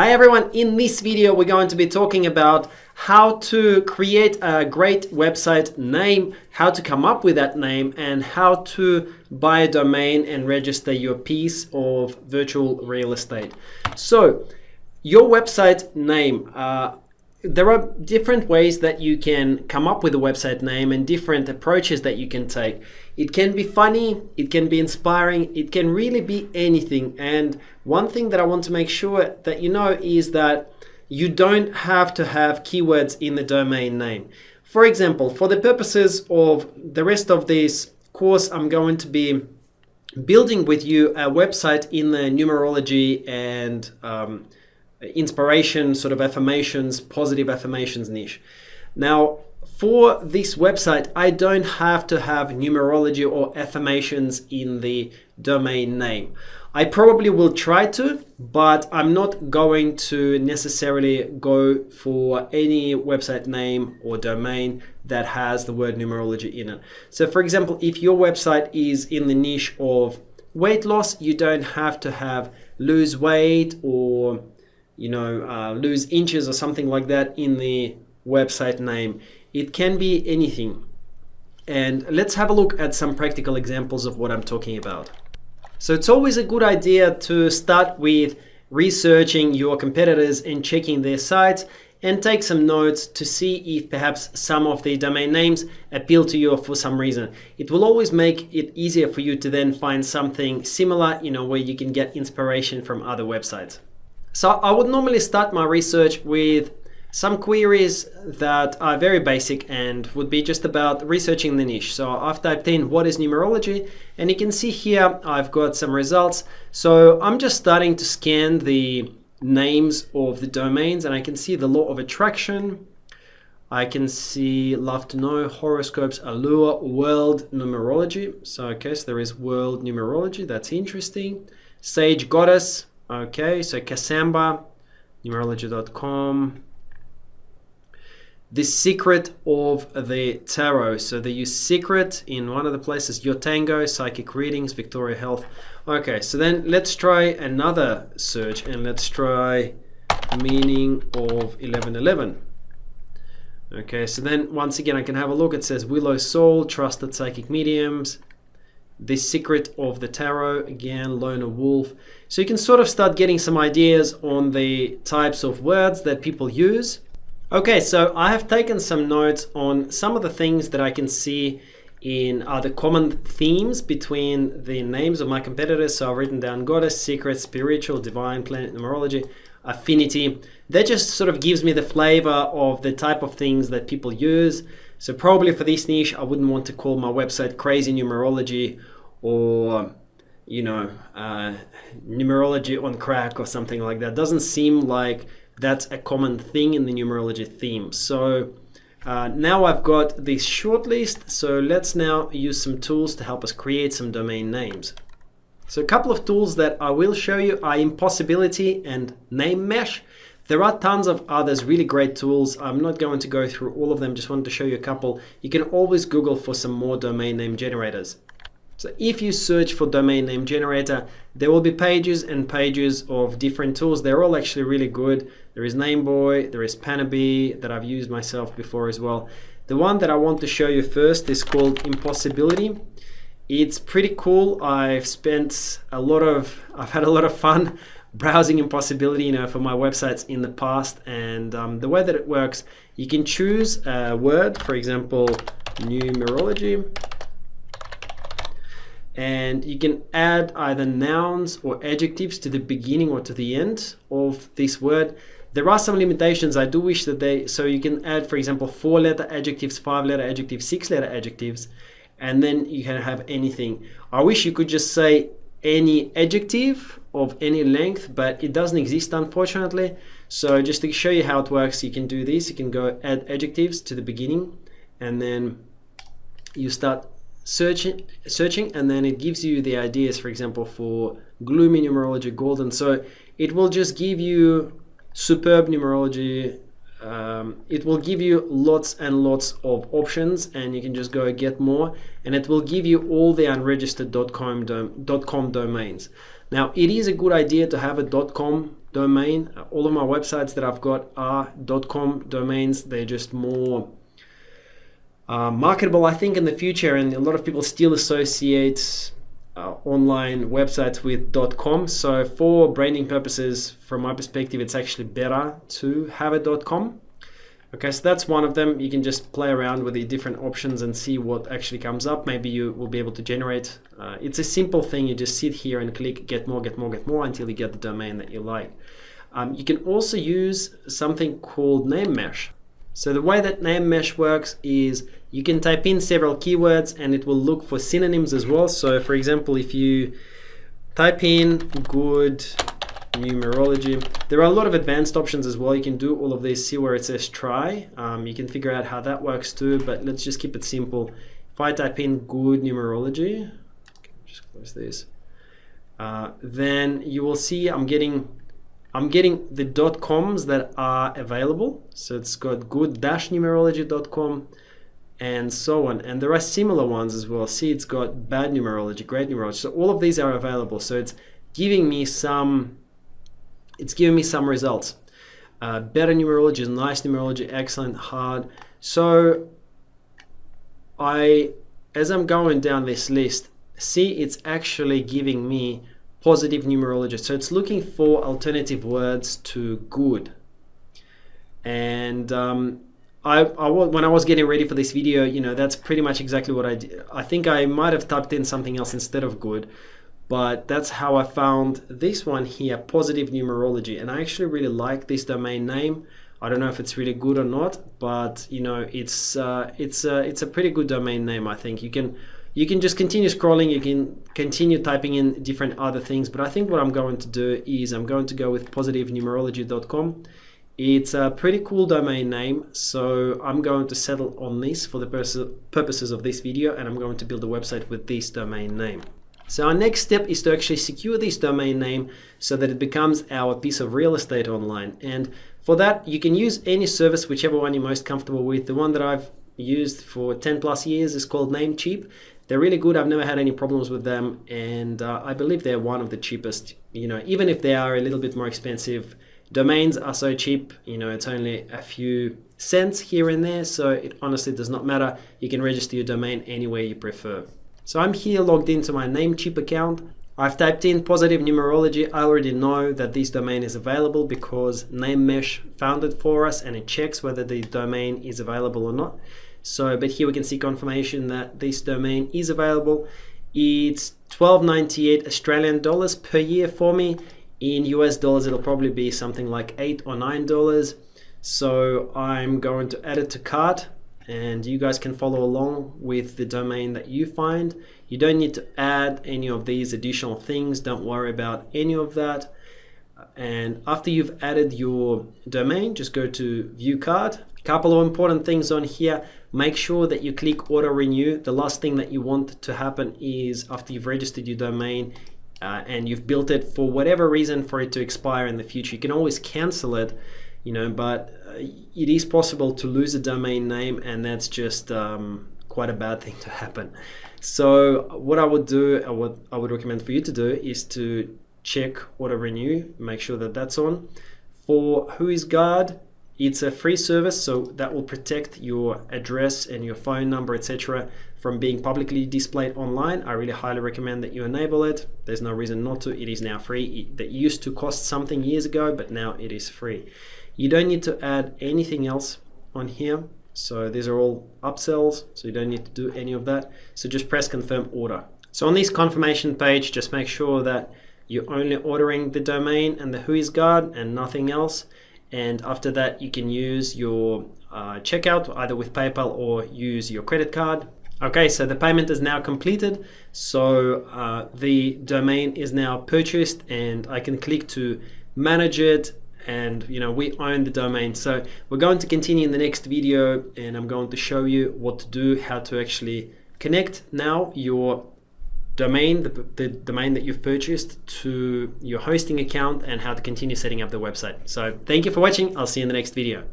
Hi everyone, in this video we're going to be talking about how to create a great website name, how to come up with that name, and how to buy a domain and register your piece of virtual real estate. So your website name, there are different ways that you can come up with a website name and different approaches that you can take. It can be funny, it can be inspiring, it can really be anything. And one thing that I want to make sure that you know is that you don't have to have keywords in the domain name. For example, for the purposes of the rest of this course, I'm going to be building with you a website in the numerology and inspiration, sort of affirmations, positive affirmations niche. Now, for this website, I don't have to have numerology or affirmations in the domain name. I probably will try to, but I'm not going to necessarily go for any website name or domain that has the word numerology in it. So for example, if your website is in the niche of weight loss, you don't have to have lose weight or lose inches or something like that in the website name. It can be anything. And let's have a look at some practical examples of what I'm talking about. So it's always a good idea to start with researching your competitors and checking their sites and take some notes to see if perhaps some of the domain names appeal to you for some reason. It will always make it easier for you to then find something similar, where you can get inspiration from other websites. So I would normally start my research with some queries that are very basic and would be just about researching the niche. So I've typed in what is numerology, and you can see here I've got some results. So I'm just starting to scan the names of the domains, and I can see the law of attraction. I can see love to know, horoscopes, allure, world numerology. So there is world numerology. That's interesting. Sage goddess. Okay, so Cassandra, numerology.com. The secret of the tarot. So they use secret in one of the places. Your Tango, psychic readings, Victoria Health. Okay, so then let's try another search and let's try meaning of 1111. Okay, so then once again I can have a look. It says Willow Soul, trusted psychic mediums. The secret of the tarot, again, loner wolf. So you can sort of start getting some ideas on the types of words that people use. Okay, so I have taken some notes on some of the things that I can see in the common themes between the names of my competitors. So I've written down goddess, secret, spiritual, divine, planet, numerology, affinity. That just sort of gives me the flavor of the type of things that people use. So probably for this niche, I wouldn't want to call my website crazy numerology or, numerology on crack or something like that. Doesn't seem like that's a common thing in the numerology theme. So now I've got this short list. So let's now use some tools to help us create some domain names. So a couple of tools that I will show you are Impossibility and Name Mesh. There are tons of others, really great tools. I'm not going to go through all of them, just wanted to show you a couple. You can always Google for some more domain name generators. So if you search for domain name generator, there will be pages and pages of different tools. They're all actually really good. There is Nameboy, there is Panabi that I've used myself before as well. The one that I want to show you first is called Impossibility. It's pretty cool. I've had a lot of fun browsing Impossibility, for my websites in the past. And the way that it works, you can choose a word, for example, numerology, and you can add either nouns or adjectives to the beginning or to the end of this word. There are some limitations. I do wish that so you can add, for example, 4-letter adjectives, 5-letter adjectives, 6-letter adjectives, and then you can have anything. I wish you could just say any adjective of any length, but it doesn't exist, unfortunately. So just to show you how it works, you can do this. You can go add adjectives to the beginning, and then you start searching, and then it gives you the ideas, for example, for gloomy numerology, golden. So it will just give you superb numerology. It will give you lots and lots of options, and you can just go get more, and it will give you all the unregistered .com domains. Now, it is a good idea to have a .com domain. All of my websites that I've got are .com domains. They're just more marketable, I think, in the future, and a lot of people still associate online websites with .com. So for branding purposes, from my perspective, it's actually better to have a .com. Okay, so that's one of them. You can just play around with the different options and see what actually comes up. Maybe you will be able to generate. It's a simple thing. You just sit here and click get more, get more, get more until you get the domain that you like. You can also use something called name mesh. So the way that name mesh works is you can type in several keywords and it will look for synonyms as well. So for example, if you type in good numerology, there are a lot of advanced options as well. You can do all of these, see where it says try. You can figure out how that works too, but let's just keep it simple. If I type in good numerology, just close this, then you will see I'm getting the .coms that are available. So it's got good-numerology.com and so on. And there are similar ones as well. See, it's got bad numerology, great numerology. So all of these are available. So it's giving me some results. Better numerology, nice numerology, excellent, hard. So as I'm going down this list, see, it's actually giving me positive numerology. So it's looking for alternative words to good. And when I was getting ready for this video, that's pretty much exactly what I did. I think I might have typed in something else instead of good, but that's how I found this one here, positive numerology. And I actually really like this domain name. I don't know if it's really good or not, but it's a pretty good domain name. I think you can just continue scrolling, you can continue typing in different other things, but I think what I'm going to do is I'm going to go with positivenumerology.com. It's a pretty cool domain name, so I'm going to settle on this for the purposes of this video, and I'm going to build a website with this domain name. So our next step is to actually secure this domain name so that it becomes our piece of real estate online. And for that, you can use any service, whichever one you're most comfortable with. The one that I've used for 10 plus years is called Namecheap. They're really good. I've never had any problems with them, and I believe they're one of the cheapest. Even if they are a little bit more expensive, domains are so cheap. It's only a few cents here and there, so it honestly does not matter. You can register your domain anywhere you prefer. So I'm here logged into my Namecheap account. I've typed in positive numerology. I already know that this domain is available because NameMesh found it for us, and it checks whether the domain is available or not. So, but here we can see confirmation that this domain is available. It's $12.98 Australian dollars per year for me. In US dollars, it'll probably be something like $8 or $9. So I'm going to add it to cart, and you guys can follow along with the domain that you find. You don't need to add any of these additional things. Don't worry about any of that. And after you've added your domain, just go to view cart. Couple of important things on here. Make sure that you click auto renew. The last thing that you want to happen is after you've registered your domain and you've built it for whatever reason for it to expire in the future. You can always cancel it, but it is possible to lose a domain name, and that's just quite a bad thing to happen. So what I would do, or what I would recommend for you to do, is to check auto renew, make sure that that's on. For WhoisGuard, it's a free service, so that will protect your address and your phone number, etc. from being publicly displayed online. I really highly recommend that you enable it. There's no reason not to. It is now free. That used to cost something years ago, but now it is free. You don't need to add anything else on here. So these are all upsells, so you don't need to do any of that. So just press confirm order. So on this confirmation page, just make sure that you're only ordering the domain and the WhoisGuard and nothing else. And after that, you can use your checkout either with PayPal or use your credit card. Okay, so the payment is now completed. So the domain is now purchased, and I can click to manage it, and we own the domain. So we're going to continue in the next video, and I'm going to show you what to do, how to actually connect now your domain, the domain that you've purchased, to your hosting account, and how to continue setting up the website. So thank you for watching. I'll see you in the next video.